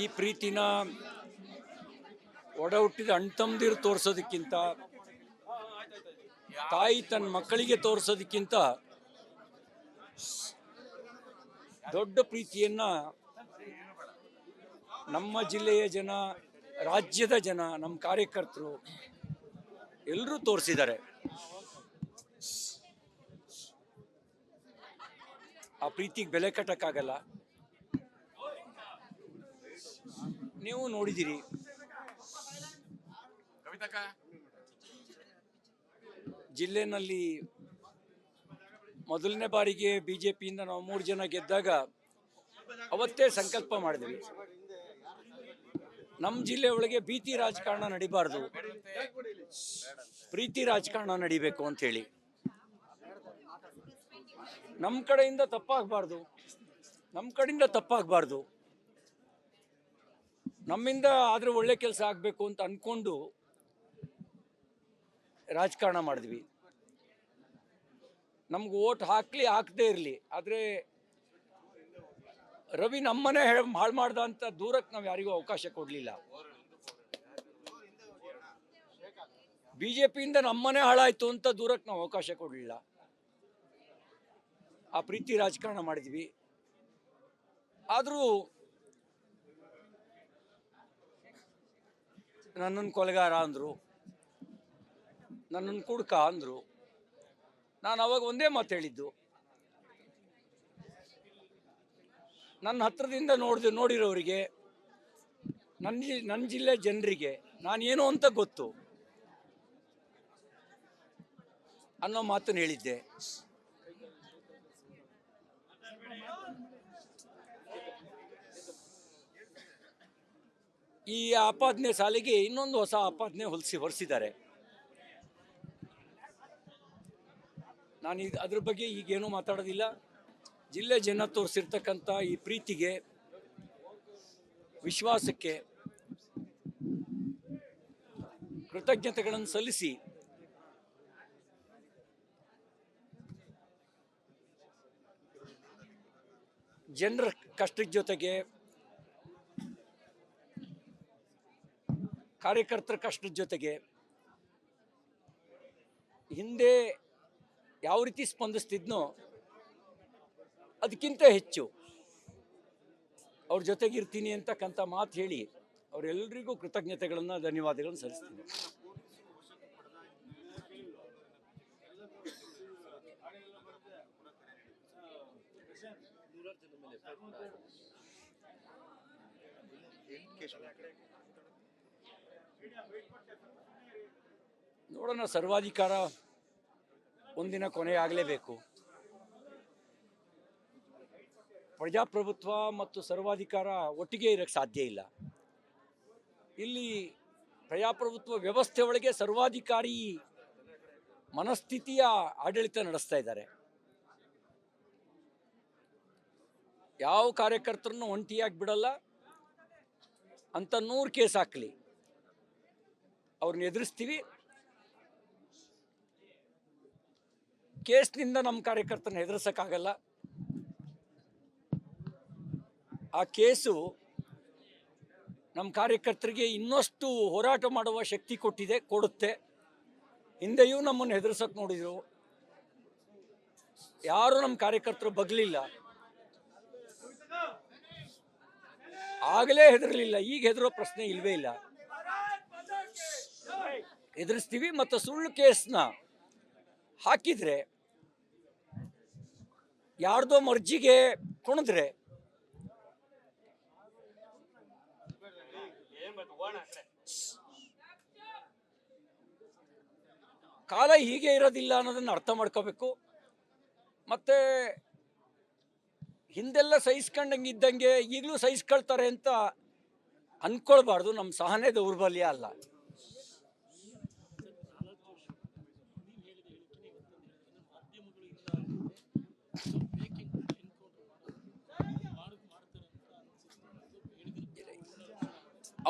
ಈ ಪ್ರೀತಿನ ಒಡ ಹುಟ್ಟಿದ ಅಣ್ತಂದಿರು ತೋರಿಸೋದಕ್ಕಿಂತ, ತಾಯಿ ತನ್ನ ಮಕ್ಕಳಿಗೆ ತೋರಿಸೋದಕ್ಕಿಂತ ದೊಡ್ಡ ಪ್ರೀತಿಯನ್ನ ನಮ್ಮ ಜಿಲ್ಲೆಯ ಜನ, ರಾಜ್ಯದ ಜನ, ನಮ್ಮ ಕಾರ್ಯಕರ್ತರು ಎಲ್ಲರೂ ತೋರಿಸಿದ್ದಾರೆ. ಆ ಪ್ರೀತಿಗೆ ಬೆಲೆ ಕಟ್ಟಕ್ಕಾಗಲ್ಲ. ನೀವು ನೋಡಿದಿರಿ, ಜಿಲ್ಲೆನಲ್ಲಿ ಮೊದಲನೇ ಬಾರಿಗೆ ಬಿಜೆಪಿಯಿಂದ ನಾವು 3 ಜನ ಗೆದ್ದಾಗ ಅವತ್ತೇ ಸಂಕಲ್ಪ ಮಾಡಿದ್ವಿ, ನಮ್ಮ ಜಿಲ್ಲೆ ಒಳಗೆ ಭೀತಿ ರಾಜಕಾರಣ ನಡಿಬಾರ್ದು, ಪ್ರೀತಿ ರಾಜಕಾರಣ ನಡಿಬೇಕು ಅಂತ ಹೇಳಿ. ನಮ್ಮ ಕಡೆಯಿಂದ ತಪ್ಪಾಗಬಾರ್ದು, ನಮ್ಮಿಂದ ಆದ್ರೆ ಒಳ್ಳೆ ಕೆಲಸ ಆಗಬೇಕು ಅಂತ ಅನ್ಕೊಂಡು ರಾಜಕಾರಣ ಮಾಡಿದ್ವಿ. ನಮ್ಗೆ ಓಟ್ ಹಾಕ್ಲಿ ಹಾಕದೇ ಇರಲಿ, ಆದರೆ ರವಿ ನಮ್ಮನೆ ಹಾಳು ಮಾಡ್ದ ಅಂತ ದೂರಕ್ಕೆ ನಾವು ಯಾರಿಗೂ ಅವಕಾಶ ಕೊಡಲಿಲ್ಲ. ಬಿಜೆಪಿಯಿಂದ ನಮ್ಮನೆ ಹಾಳಾಯ್ತು ಅಂತ ದೂರಕ್ಕೆ ನಾವು ಅವಕಾಶ ಕೊಡಲಿಲ್ಲ. ಆ ಪ್ರೀತಿ ರಾಜಕಾರಣ ಮಾಡಿದ್ವಿ. ಆದರೂ ನನ್ನನ್ನು ಕೊಲೆಗಾರ ಅಂದರು, ನನ್ನನ್ನು ಕುಡ್ಕ ಅಂದರು. ನಾನು ಅವಾಗ ಒಂದೇ ಮಾತು ಹೇಳಿದ್ದು, ನನ್ನ ಹತ್ರದಿಂದ ನೋಡಿರೋರಿಗೆ, ನನ್ನ ಜಿಲ್ಲೆ ಜನರಿಗೆ ನಾನೇನು ಅಂತ ಗೊತ್ತು ಅನ್ನೋ ಮಾತನ್ನು ಹೇಳಿದ್ದೆ. ಈ ಆಪಾದನೆ ಸಾಲಿಗೆ ಇನ್ನೊಂದು ಹೊಸ ಆಪಾದನೆ ಹೊರಿಸಿದ್ದಾರೆ. ನಾನು ಅದ್ರ ಬಗ್ಗೆ ಈಗೇನೂ ಮಾತಾಡೋದಿಲ್ಲ. ಜಿಲ್ಲೆ ಜನ ತೋರಿಸಿರ್ತಕ್ಕಂಥ ಈ ಪ್ರೀತಿಗೆ, ವಿಶ್ವಾಸಕ್ಕೆ ಕೃತಜ್ಞತೆಗಳನ್ನು ಸಲ್ಲಿಸಿ ಜನರ ಕಷ್ಟದ ಜೊತೆಗೆ, ಕಾರ್ಯಕರ್ತರ ಕಷ್ಟದ ಜೊತೆಗೆ ಹಿಂದೆ ಯಾವ ರೀತಿ ಸ್ಪಂದಿಸ್ತಿದ್ನೋ ಅದಕ್ಕಿಂತ ಹೆಚ್ಚು ಅವ್ರ ಜೊತೆಗಿರ್ತೀನಿ ಅಂತಕ್ಕಂಥ ಮಾತು ಹೇಳಿ ಅವರೆಲ್ಲರಿಗೂ ಕೃತಜ್ಞತೆಗಳನ್ನು, ಧನ್ಯವಾದಗಳನ್ನು ಸಲ್ಲಿಸ್ತೀನಿ. ನೋಡೋಣ, ಸರ್ವಾಧಿಕಾರ ಒಂದಿನ ಕೊನೆಯಾಗಲೇಬೇಕು. ಪ್ರಜಾಪ್ರಭುತ್ವ ಮತ್ತು ಸರ್ವಾಧಿಕಾರ ಒಟ್ಟಿಗೆ ಇರೋಕ್ಕೆ ಸಾಧ್ಯ ಇಲ್ಲ. ಇಲ್ಲಿ ಪ್ರಜಾಪ್ರಭುತ್ವ ವ್ಯವಸ್ಥೆ ಒಳಗೆ ಸರ್ವಾಧಿಕಾರಿ ಮನಸ್ಥಿತಿಯ ಆಡಳಿತ ನಡೆಸ್ತಾ ಇದ್ದಾರೆ. ಯಾವ ಕಾರ್ಯಕರ್ತರನ್ನು ಒಂಟಿಯಾಗಿ ಬಿಡಲ್ಲ ಅಂತ 100 ಕೇಸ್ ಹಾಕಲಿ, ಅವ್ರನ್ನ ಎದುರಿಸ್ತೀವಿ. ಕೇಸ್ನಿಂದ ನಮ್ಮ ಕಾರ್ಯಕರ್ತರನ್ನ ಎದುರಿಸೋಕ್ಕಾಗಲ್ಲ. ಆ ಕೇಸು ನಮ್ಮ ಕಾರ್ಯಕರ್ತರಿಗೆ ಇನ್ನಷ್ಟು ಹೋರಾಟ ಮಾಡುವ ಶಕ್ತಿ ಕೊಡುತ್ತೆ. ಹಿಂದೆಯೂ ನಮ್ಮನ್ನು ಹೆದರ್ಸೋಕೆ ನೋಡಿದರು, ಯಾರು ನಮ್ಮ ಕಾರ್ಯಕರ್ತರು ಬಗ್ಲಿಲ್ಲ, ಆಗಲೇ ಹೆದರಲಿಲ್ಲ. ಈಗ ಹೆದರೋ ಪ್ರಶ್ನೆ ಇಲ್ವೇ ಇಲ್ಲ. ಎದುರಿಸ್ತೀವಿ. ಮತ್ತು ಸುಳ್ಳು ಕೇಸ್ನ ಹಾಕಿದ್ರೆ, ಯಾರ್ದೋ ಮರ್ಜಿಗೆ ಕುಣಿದ್ರೆ ಕಾಲ ಹೀಗೆ ಇರೋದಿಲ್ಲ ಅನ್ನೋದನ್ನು ಅರ್ಥ ಮಾಡ್ಕೋಬೇಕು. ಮತ್ತೆ ಹಿಂದೆಲ್ಲ ಸಹಿಸ್ಕೊಂಡಂಗಿದ್ದಂಗೆ ಈಗಲೂ ಸಹಿಸ್ಕೊಳ್ತಾರೆ ಅಂತ ಅಂದ್ಕೊಳ್ಬಾರ್ದು. ನಮ್ಮ ಸಹನೆ ದೌರ್ಬಲ್ಯ ಅಲ್ಲ.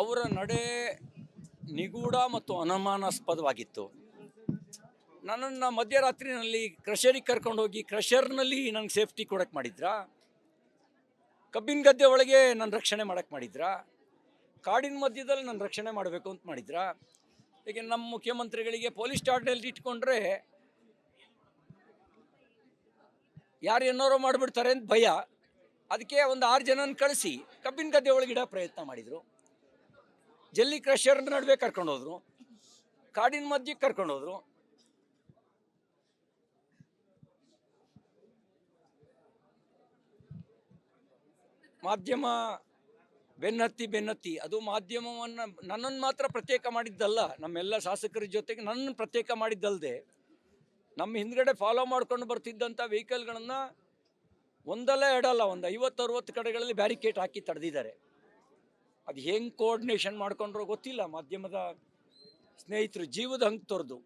ಅವರ ನಡೆ ನಿಗೂಢ ಮತ್ತು ಅನುಮಾನಾಸ್ಪದವಾಗಿತ್ತು. ನನ್ನನ್ನು ಮಧ್ಯರಾತ್ರಿನಲ್ಲಿ ಕ್ರಷರಿಗೆ ಕರ್ಕೊಂಡು ಹೋಗಿ ಕ್ರಷರ್ನಲ್ಲಿ ನನಗೆ ಸೇಫ್ಟಿ ಕೊಡಕ್ಕೆ ಮಾಡಿದ್ರಾ? ಕಬ್ಬಿನ ಗದ್ದೆ ಒಳಗೆ ನನ್ನ ರಕ್ಷಣೆ ಮಾಡಕ್ಕೆ ಮಾಡಿದ್ರಾ? ಕಾಡಿನ ಮಧ್ಯದಲ್ಲಿ ನಾನು ರಕ್ಷಣೆ ಮಾಡಬೇಕು ಅಂತ ಮಾಡಿದ್ರಾ? ಈಗ ನಮ್ಮ ಮುಖ್ಯಮಂತ್ರಿಗಳಿಗೆ ಪೊಲೀಸ್ ಠಾಣೆಯಲ್ಲಿ ಇಟ್ಕೊಂಡ್ರೆ ಯಾರು ಏನಾರೋ ಮಾಡಿಬಿಡ್ತಾರೆ ಅಂತ ಭಯ. ಅದಕ್ಕೆ ಒಂದು 6 ಜನನ ಕಳಿಸಿ ಕಬ್ಬಿನ ಗದ್ದೆ ಒಳಗಿಡ ಪ್ರಯತ್ನ ಮಾಡಿದರು. ಜಲ್ಲಿ ಕ್ರಷರ್ ನಡುವೆ ಕರ್ಕೊಂಡು ಹೋದ್ರು, ಕಾಡಿನ ಮಧ್ಯಕ್ಕೆ ಕರ್ಕೊಂಡು ಹೋದ್ರು. ಮಾಧ್ಯಮ ಬೆನ್ನತ್ತಿ ಅದು ಮಾಧ್ಯಮವನ್ನು ನನ್ನನ್ನು ಮಾತ್ರ ಪ್ರತ್ಯೇಕ ಮಾಡಿದ್ದಲ್ಲ, ನಮ್ಮೆಲ್ಲ ಶಾಸಕರ ಜೊತೆಗೆ ನನ್ನನ್ನು ಪ್ರತ್ಯೇಕ ಮಾಡಿದ್ದಲ್ಲದೆ ನಮ್ಮ ಹಿಂದ್ಗಡೆ ಫಾಲೋ ಮಾಡ್ಕೊಂಡು ಬರ್ತಿದ್ದಂಥ ವೆಹಿಕಲ್ಗಳನ್ನು ಒಂದಲ್ಲ ಎರಡಲ್ಲ ಒಂದು 50-60 ಕಡೆಗಳಲ್ಲಿ ಬ್ಯಾರಿಕೇಡ್ ಹಾಕಿ ತಡೆದಿದ್ದಾರೆ. ಅದು ಹೆಂಗೆ ಕೋಆರ್ಡಿನೇಷನ್ ಮಾಡ್ಕೊಂಡ್ರೋ ಗೊತ್ತಿಲ್ಲ. ಮಾಧ್ಯಮದ ಸ್ನೇಹಿತರು ಜೀವದ ಹಂಗೆ ತೊರೆದು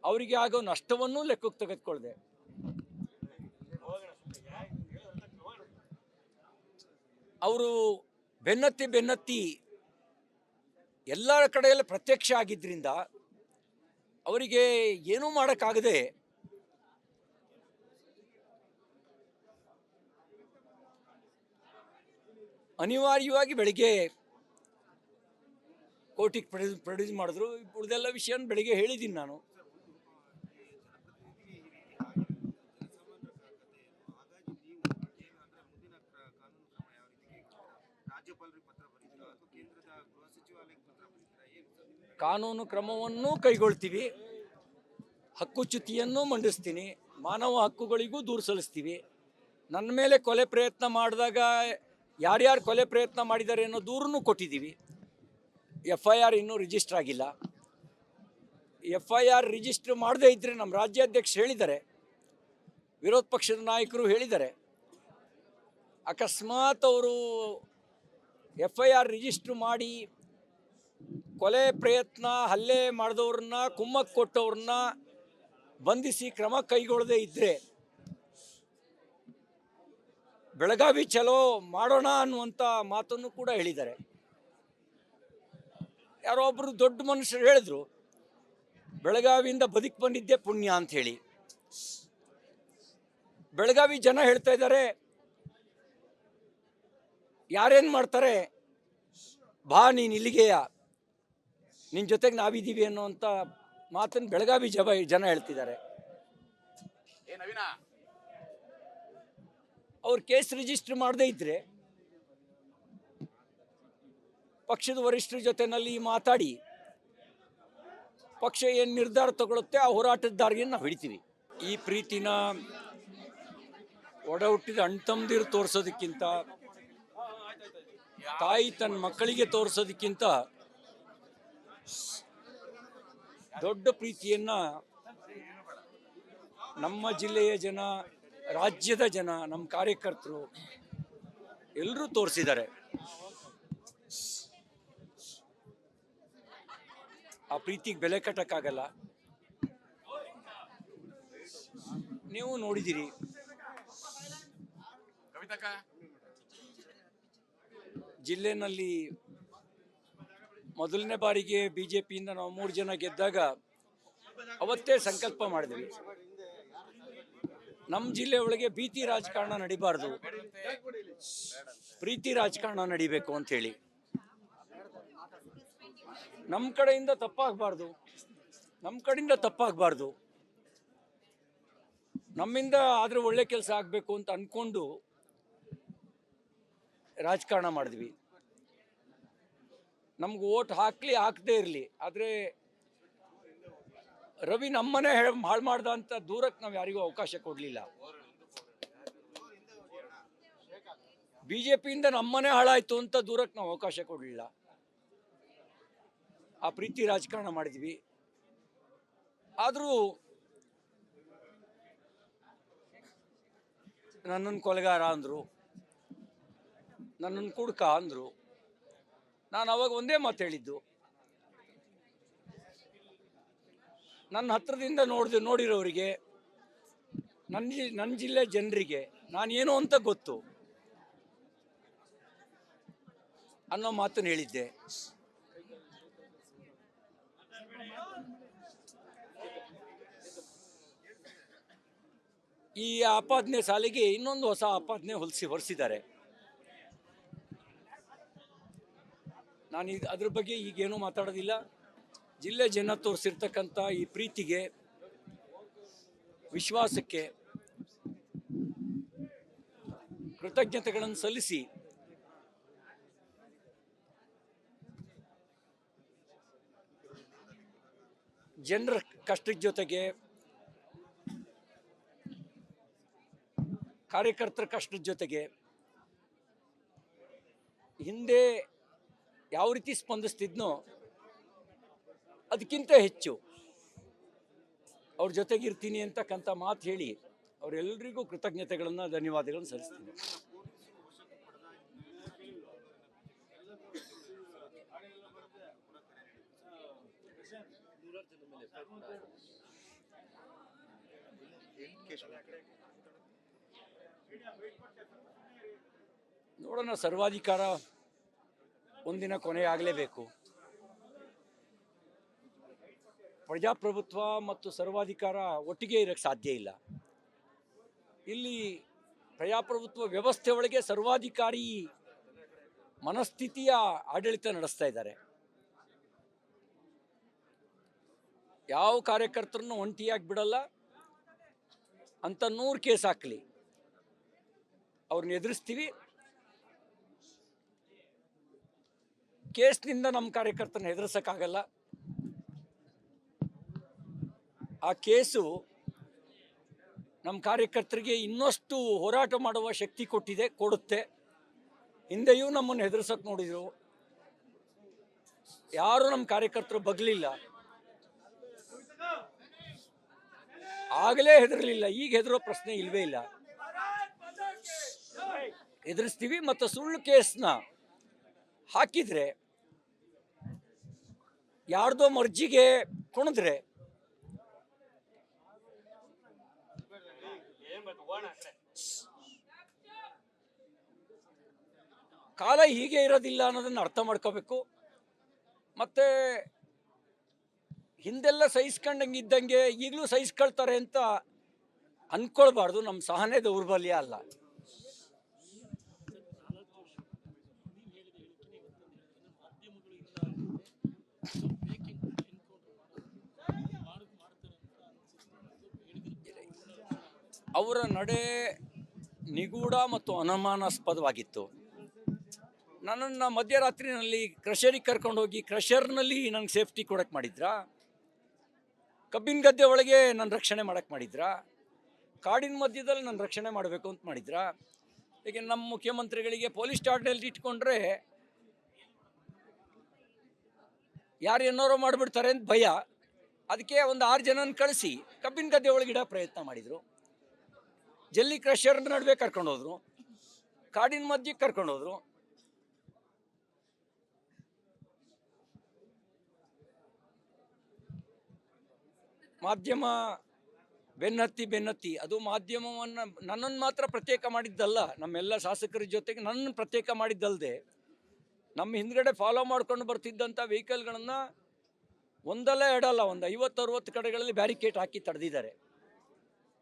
ಅವರಿಗೆ ಆಗೋ ನಷ್ಟವನ್ನೂ ಲೆಕ್ಕಕ್ಕೆ ತೆಗೆದುಕೊಳ್ಳದೆ ಅವರು ಬೆನ್ನತ್ತಿ ಎಲ್ಲರ ಕಡೆಯಲ್ಲ ಪ್ರತ್ಯಕ್ಷ ಆಗಿದ್ದರಿಂದ ಅವರಿಗೆ ಏನೂ ಮಾಡೋಕ್ಕಾಗದೆ ಅನಿವಾರ್ಯವಾಗಿ ಬೆಳಿಗ್ಗೆ ಕೋರ್ಟಿಗೆ ಪ್ರೊಡ್ಯೂಸ್ ಮಾಡಿದ್ರು. ಉಳಿದೆಲ್ಲ ವಿಷಯ ಬೆಳಿಗ್ಗೆ ಹೇಳಿದ್ದೀನಿ ನಾನು. ಕಾನೂನು ಕ್ರಮವನ್ನು ಕೈಗೊಳ್ತೀವಿ, ಹಕ್ಕುಚ್ಯುತಿಯನ್ನು ಮಂಡಿಸ್ತೀನಿ, ಮಾನವ ಹಕ್ಕುಗಳಿಗೂ ದೂರು ಸಲ್ಲಿಸ್ತೀವಿ. ನನ್ನ ಮೇಲೆ ಕೊಲೆ ಪ್ರಯತ್ನ ಮಾಡಿದಾಗ ಯಾರ್ಯಾರು ಕೊಲೆ ಪ್ರಯತ್ನ ಮಾಡಿದ್ದಾರೆ ಅನ್ನೋ ದೂರನ್ನು ಕೊಟ್ಟಿದ್ದೀವಿ. FIR ಇನ್ನೂ ರಿಜಿಸ್ಟರ್ ಆಗಿಲ್ಲ. FIR ರಿಜಿಸ್ಟರ್ ಮಾಡದೇ ಇದ್ದರೆ ನಮ್ಮ ರಾಜ್ಯಾಧ್ಯಕ್ಷರು ಹೇಳಿದ್ದಾರೆ, ವಿರೋಧ ಪಕ್ಷದ ನಾಯಕರು ಹೇಳಿದ್ದಾರೆ, ಅಕಸ್ಮಾತ್ ಅವರು FIR ರಿಜಿಸ್ಟರ್ ಮಾಡಿ ಕೊಲೆ ಪ್ರಯತ್ನ ಹಲ್ಲೆ ಮಾಡಿದವ್ರನ್ನ ಕುಮ್ಮಕ್ಕೆ ಕೊಟ್ಟವ್ರನ್ನ ಬಂಧಿಸಿ ಕ್ರಮ ಕೈಗೊಳ್ಳದೇ ಇದ್ದರೆ ಬೆಳಗಾವಿ ಚಲೋ ಮಾಡೋಣ ಅನ್ನುವಂಥ ಮಾತನ್ನು ಕೂಡ ಹೇಳಿದ್ದಾರೆ. ಯಾರೋ ಒಬ್ಬರು ದೊಡ್ಡ ಮನುಷ್ಯರು ಹೇಳಿದ್ರು, ಬೆಳಗಾವಿಯಿಂದ ಬದುಕಿ ಬಂದಿದ್ದೆ ಪುಣ್ಯ ಅಂತ ಹೇಳಿ. ಬೆಳಗಾವಿ ಜನ ಹೇಳ್ತಾ ಇದ್ದಾರೆ, ಯಾರೇನು ಮಾಡ್ತಾರೆ ಬಾ ನೀನು ಇಲ್ಲಿಗೆಯ, ನಿನ್ನ ಜೊತೆಗೆ ನಾವಿದ್ದೀವಿ ಅನ್ನೋವಂಥ ಮಾತನ್ನು ಬೆಳಗಾವಿ ಜನ ಹೇಳ್ತಿದ್ದಾರೆ. ಅವ್ರು ಕೇಸ್ ರಿಜಿಸ್ಟರ್ ಮಾಡದೇ ಇದ್ದರೆ ಪಕ್ಷದ ವರಿಷ್ಠರ ಜೊತೆನಲ್ಲಿ ಮಾತಾಡಿ ಪಕ್ಷ ಏನು ನಿರ್ಧಾರ ತಗೊಳುತ್ತೆ ಆ ಹೋರಾಟದ ದಾರಿಯನ್ನು ನಾವು ಹಿಡಿತೀವಿ. ಈ ಪ್ರೀತಿನ ಒಡ ಹುಟ್ಟಿದ ಅಣ್ತಂದಿರು ತೋರಿಸೋದಕ್ಕಿಂತ, ತಾಯಿ ತನ್ನ ಮಕ್ಕಳಿಗೆ ತೋರಿಸೋದಕ್ಕಿಂತ ದೊಡ್ಡ ಪ್ರೀತಿಯನ್ನು ನಮ್ಮ ಜಿಲ್ಲೆಯ ಜನ, ರಾಜ್ಯದ ಜನ, ನಮ್ಮ ಕಾರ್ಯಕರ್ತರು ಎಲ್ಲರೂ ತೋರಿಸಿದ್ದಾರೆ. ಆ ಪ್ರೀತಿಗೆ ಬೆಲೆ ಕಟ್ಟಕ್ಕಾಗಲ್ಲ. ನೀವು ನೋಡಿದಿರಿ, ಜಿಲ್ಲೆನಲ್ಲಿ ಮೊದಲನೇ ಬಾರಿಗೆ BJPಯಿಂದ ನಾವು 3 ಜನ ಗೆದ್ದಾಗ ಅವತ್ತೇ ಸಂಕಲ್ಪ ಮಾಡಿದ್ವಿ, ನಮ್ಮ ಜಿಲ್ಲೆ ಒಳಗೆ ಭೀತಿ ರಾಜಕಾರಣ ನಡಿಬಾರ್ದು, ಪ್ರೀತಿ ರಾಜಕಾರಣ ನಡಿಬೇಕು ಅಂಥೇಳಿ. ನಮ್ಮ ಕಡೆಯಿಂದ ತಪ್ಪಾಗಬಾರ್ದು, ನಮ್ಮಿಂದ ಆದರೆ ಒಳ್ಳೆ ಕೆಲಸ ಆಗಬೇಕು ಅಂತ ಅಂದ್ಕೊಂಡು ರಾಜಕಾರಣ ಮಾಡಿದ್ವಿ. ನಮ್ಗೆ ಓಟ್ ಹಾಕದೇ ಇರಲಿ, ಆದರೆ ರವಿ ನಮ್ಮನೆ ಹಾಳು ಮಾಡ್ದ ಅಂತ ದೂರಕ್ಕೆ ನಾವು ಯಾರಿಗೂ ಅವಕಾಶ ಕೊಡಲಿಲ್ಲ. BJPಯಿಂದ ನಮ್ಮನೆ ಹಾಳಾಯಿತು ಅಂತ ದೂರಕ್ಕೆ ನಾವು ಅವಕಾಶ ಕೊಡಲಿಲ್ಲ. ಆ ಪ್ರೀತಿ ರಾಜಕಾರಣ ಮಾಡಿದ್ವಿ. ಆದರೂ ನನ್ನನ್ನು ಕೊಲೆಗಾರ ಅಂದರು, ನನ್ನನ್ನು ಕುಡ್ಕ ಅಂದರು. ನಾನು ಅವಾಗ ಒಂದೇ ಮಾತು ಹೇಳಿದ್ದು, ನನ್ನ ಹತ್ರದಿಂದ ನೋಡಿರೋರಿಗೆ, ನನ್ನ ಜಿಲ್ಲೆ ಜನರಿಗೆ ನಾನೇನು ಅಂತ ಗೊತ್ತು ಅನ್ನೋ ಮಾತನ್ನು ಹೇಳಿದ್ದೆ. ಈ ಆಪಾದನೆ ಸಾಲಿಗೆ ಇನ್ನೊಂದು ಹೊಸ ಆಪಾದನೆ ಹೊರಿಸಿದ್ದಾರೆ. ನಾನು ಅದ್ರ ಬಗ್ಗೆ ಈಗೇನೂ ಮಾತಾಡೋದಿಲ್ಲ. ಜಿಲ್ಲೆ ಜನ ತೋರಿಸಿರ್ತಕ್ಕಂಥ ಈ ಪ್ರೀತಿಗೆ, ವಿಶ್ವಾಸಕ್ಕೆ ಕೃತಜ್ಞತೆಗಳನ್ನು ಸಲ್ಲಿಸಿ ಜನರ ಕಷ್ಟದ ಜೊತೆಗೆ, ಕಾರ್ಯಕರ್ತರ ಕಷ್ಟದ ಜೊತೆಗೆ ಹಿಂದೆ ಯಾವ ರೀತಿ ಸ್ಪಂದಿಸ್ತಿದ್ನೋ ಅದಕ್ಕಿಂತ ಹೆಚ್ಚು ಅವ್ರ ಜೊತೆಗಿರ್ತೀನಿ ಅಂತಕ್ಕಂಥ ಮಾತು ಹೇಳಿ ಅವರೆಲ್ಲರಿಗೂ ಕೃತಜ್ಞತೆಗಳನ್ನು, ಧನ್ಯವಾದಗಳನ್ನು ಸಲ್ಲಿಸ್ತೀನಿ. ನೋಡೋಣ, ಸರ್ವಾಧಿಕಾರ ಒಂದಿನ ಕೊನೆಯಾಗಲೇಬೇಕು. ಪ್ರಜಾಪ್ರಭುತ್ವ ಮತ್ತು ಸರ್ವಾಧಿಕಾರ ಒಟ್ಟಿಗೆ ಇರೋಕ್ಕೆ ಸಾಧ್ಯ ಇಲ್ಲ. ಇಲ್ಲಿ ಪ್ರಜಾಪ್ರಭುತ್ವ ವ್ಯವಸ್ಥೆ ಒಳಗೆ ಸರ್ವಾಧಿಕಾರಿ ಮನಸ್ಥಿತಿಯ ಆಡಳಿತ ನಡೆಸ್ತಾ ಇದ್ದಾರೆ. ಯಾವ ಕಾರ್ಯಕರ್ತರನ್ನು ಒಂಟಿಯಾಗಿ ಬಿಡಲ್ಲ ಅಂತ 100 ಕೇಸ್ ಹಾಕಲಿ, ಅವ್ರನ್ನ ಎದುರಿಸ್ತೀವಿ. ಕೇಸ್ನಿಂದ ನಮ್ಮ ಕಾರ್ಯಕರ್ತರನ್ನ ಎದುರಿಸೋಕ್ಕಾಗಲ್ಲ. ಆ ಕೇಸು ನಮ್ಮ ಕಾರ್ಯಕರ್ತರಿಗೆ ಇನ್ನಷ್ಟು ಹೋರಾಟ ಮಾಡುವ ಶಕ್ತಿ ಕೊಡುತ್ತೆ. ಹಿಂದೆಯೂ ನಮ್ಮನ್ನು ಹೆದರ್ಸೋಕೆ ನೋಡಿದರು, ಯಾರೂ ನಮ್ಮ ಕಾರ್ಯಕರ್ತರು ಬಗ್ಲಿಲ್ಲ, ಆಗಲೇ ಹೆದರಲಿಲ್ಲ. ಈಗ ಹೆದರೋ ಪ್ರಶ್ನೆ ಇಲ್ವೇ ಇಲ್ಲ. ಎದುರಿಸ್ತೀವಿ. ಮತ್ತು ಸುಳ್ಳು ಕೇಸ್ನ ಹಾಕಿದರೆ, ಯಾರ್ದೋ ಮರ್ಜಿಗೆ ಕುಣಿದ್ರೆ ಕಾಲ ಹೀಗೆ ಇರೋದಿಲ್ಲ ಅನ್ನೋದನ್ನು ಅರ್ಥ ಮಾಡ್ಕೋಬೇಕು. ಮತ್ತು ಹಿಂದೆಲ್ಲ ಸಹಿಸ್ಕೊಂಡಂಗೆ ಇದ್ದಂಗೆ ಈಗಲೂ ಸಹಿಸ್ಕೊಳ್ತಾರೆ ಅಂತ ಅಂದ್ಕೊಳ್ಬಾರ್ದು. ನಮ್ಮ ಸಹನೆ ದೌರ್ಬಲ್ಯ ಅಲ್ಲ. ಅವರ ನಡೆ ನಿಗೂಢ ಮತ್ತು ಅನುಮಾನಾಸ್ಪದವಾಗಿತ್ತು. ನನ್ನನ್ನು ಮಧ್ಯರಾತ್ರಿನಲ್ಲಿ ಕ್ರಷರಿಗೆ ಕರ್ಕೊಂಡು ಹೋಗಿ ಕ್ರಷರ್ನಲ್ಲಿ ನನಗೆ ಸೇಫ್ಟಿ ಕೊಡಕ್ಕೆ ಮಾಡಿದ್ರಾ? ಕಬ್ಬಿನ ಗದ್ದೆ ಒಳಗೆ ನನ್ನ ರಕ್ಷಣೆ ಮಾಡಕ್ಕೆ ಮಾಡಿದ್ರಾ? ಕಾಡಿನ ಮಧ್ಯದಲ್ಲಿ ನನ್ನ ರಕ್ಷಣೆ ಮಾಡಬೇಕು ಅಂತ ಮಾಡಿದ್ರಾ? ಈಗ ನಮ್ಮ ಮುಖ್ಯಮಂತ್ರಿಗಳಿಗೆ ಪೊಲೀಸ್ ಠಾಣೆಯಲ್ಲಿ ಇಟ್ಕೊಂಡ್ರೆ ಯಾರು ಏನಾರೋ ಮಾಡಿಬಿಡ್ತಾರೆ ಅಂತ ಭಯ. ಅದಕ್ಕೆ ಒಂದು 6 ಜನನ ಕಳಿಸಿ ಕಬ್ಬಿನ ಗದ್ದೆ ಒಳಗಿಡೋ ಪ್ರಯತ್ನ ಮಾಡಿದರು. ಜಲ್ಲಿ ಕ್ರಷರ್ ನಡುವೆ ಕರ್ಕೊಂಡೋದ್ರು, ಕಾಡಿನ ಮಧ್ಯಕ್ಕೆ ಕರ್ಕೊಂಡೋದ್ರು. ಮಾಧ್ಯಮ ಬೆನ್ನತ್ತಿ ಅದು ಮಾಧ್ಯಮವನ್ನು ನನ್ನನ್ನು ಮಾತ್ರ ಪ್ರತ್ಯೇಕ ಮಾಡಿದ್ದಲ್ಲ, ನಮ್ಮೆಲ್ಲ ಶಾಸಕರ ಜೊತೆಗೆ ನನ್ನನ್ನು ಪ್ರತ್ಯೇಕ ಮಾಡಿದ್ದಲ್ಲದೆ ನಮ್ಮ ಹಿಂದ್ಗಡೆ ಫಾಲೋ ಮಾಡ್ಕೊಂಡು ಬರ್ತಿದ್ದಂಥ ವೆಹಿಕಲ್ಗಳನ್ನು ಒಂದಲ್ಲ ಎರಡಲ್ಲ, ಒಂದು 50-60 ಕಡೆಗಳಲ್ಲಿ ಬ್ಯಾರಿಕೇಡ್ ಹಾಕಿ ತಡೆದಿದ್ದಾರೆ.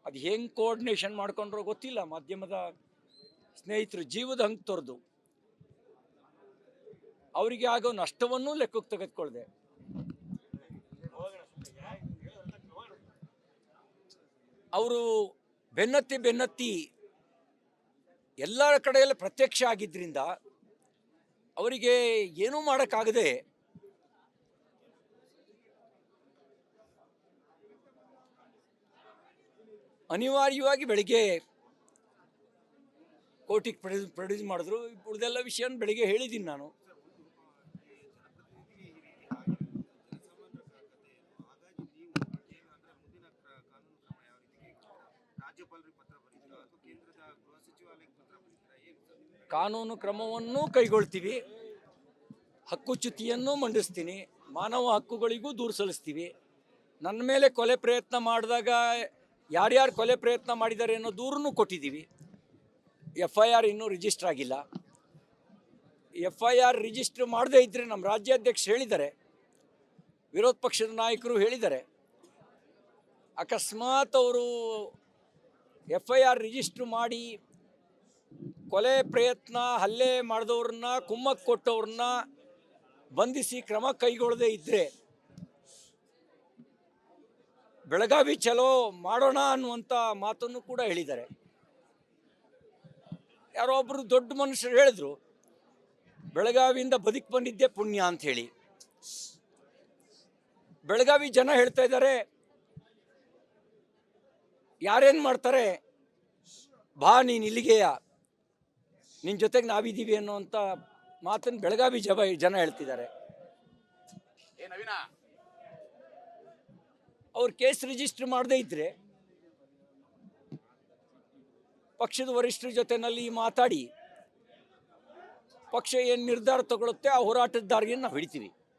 ಅದು ಹೆಂಗೆ ಕೋಆರ್ಡಿನೇಷನ್ ಮಾಡ್ಕೊಂಡ್ರೋ ಗೊತ್ತಿಲ್ಲ. ಮಾಧ್ಯಮದ ಸ್ನೇಹಿತರು ಜೀವದ ಹಂಗೆ ತೊರೆದು ಅವರಿಗೆ ಆಗೋ ನಷ್ಟವನ್ನೂ ಲೆಕ್ಕಕ್ಕೆ ತೆಗೆದುಕೊಳ್ಳದೆ ಅವರು ಬೆನ್ನತ್ತಿ ಎಲ್ಲ ಕಡೆಯಲ್ಲಿ ಪ್ರತ್ಯಕ್ಷ ಆಗಿದ್ದರಿಂದ ಅವರಿಗೆ ಏನೂ ಮಾಡೋಕ್ಕಾಗದೆ ಅನಿವಾರ್ಯವಾಗಿ ಬೆಳಿಗ್ಗೆ ಕೋರ್ಟಿಗೆ ಪ್ರೊಡ್ಯೂಸ್ ಮಾಡಿದ್ರು. ಉಳಿದೆಲ್ಲ ವಿಷಯ ಬೆಳಿಗ್ಗೆ ಹೇಳಿದ್ದೀನಿ ನಾನು. ಕಾನೂನು ಕ್ರಮವನ್ನು ಕೈಗೊಳ್ತೀವಿ, ಹಕ್ಕುಚ್ಯುತಿಯನ್ನು ಮಂಡಿಸ್ತೀನಿ, ಮಾನವ ಹಕ್ಕುಗಳಿಗೂ ದೂರು ಸಲ್ಲಿಸ್ತೀವಿ. ನನ್ನ ಮೇಲೆ ಕೊಲೆ ಪ್ರಯತ್ನ ಮಾಡಿದಾಗ ಯಾರ್ಯಾರು ಕೊಲೆ ಪ್ರಯತ್ನ ಮಾಡಿದ್ದಾರೆ ಅನ್ನೋ ದೂರನ್ನು ಕೊಟ್ಟಿದ್ದೀವಿ. FIR ಇನ್ನೂ ರಿಜಿಸ್ಟರ್ ಆಗಿಲ್ಲ. FIR ರಿಜಿಸ್ಟರ್ ಮಾಡದೇ ಇದ್ದರೆ ನಮ್ಮ ರಾಜ್ಯಾಧ್ಯಕ್ಷರು ಹೇಳಿದ್ದಾರೆ, ವಿರೋಧ ಪಕ್ಷದ ನಾಯಕರು ಹೇಳಿದ್ದಾರೆ, ಅಕಸ್ಮಾತ್ ಅವರು FIR ರಿಜಿಸ್ಟ್ರ್ ಮಾಡಿ ಕೊಲೆ ಪ್ರಯತ್ನ, ಹಲ್ಲೆ ಮಾಡಿದವ್ರನ್ನ, ಕುಮ್ಮಕ್ಕೆ ಕೊಟ್ಟವ್ರನ್ನ ಬಂಧಿಸಿ ಕ್ರಮ ಕೈಗೊಳ್ಳದೇ ಇದ್ದರೆ ಬೆಳಗಾವಿ ಚಲೋ ಮಾಡೋಣ ಅನ್ನುವಂಥ ಮಾತನ್ನು ಕೂಡ ಹೇಳಿದ್ದಾರೆ. ಯಾರೋ ಒಬ್ಬರು ದೊಡ್ಡ ಮನುಷ್ಯರು ಹೇಳಿದ್ರು, ಬೆಳಗಾವಿಯಿಂದ ಬದುಕಿ ಬಂದಿದ್ದೆ ಪುಣ್ಯ ಅಂತ ಹೇಳಿ. ಬೆಳಗಾವಿ ಜನ ಹೇಳ್ತಾ ಇದ್ದಾರೆ, ಯಾರೇನು ಮಾಡ್ತಾರೆ ಬಾ ನೀನು ಇಲ್ಲಿಗೆಯ, ನಿನ್ನ ಜೊತೆಗೆ ನಾವಿದ್ದೀವಿ ಅನ್ನುವಂಥ ಮಾತನ್ನು ಬೆಳಗಾವಿ ಜನ ಹೇಳ್ತಿದ್ದಾರೆ. ಅವ್ರು ಕೇಸ್ ರಿಜಿಸ್ಟರ್ ಮಾಡದೇ ಇದ್ದರೆ ಪಕ್ಷದ ವರಿಷ್ಠರ ಜೊತೆನಲ್ಲಿ ಮಾತಾಡಿ ಪಕ್ಷ ಏನು ನಿರ್ಧಾರ ತಗೊಳುತ್ತೆ ಆ ಹೋರಾಟದ ದಾರಿಯನ್ನು ನಾವು ಹಿಡಿತೀವಿ.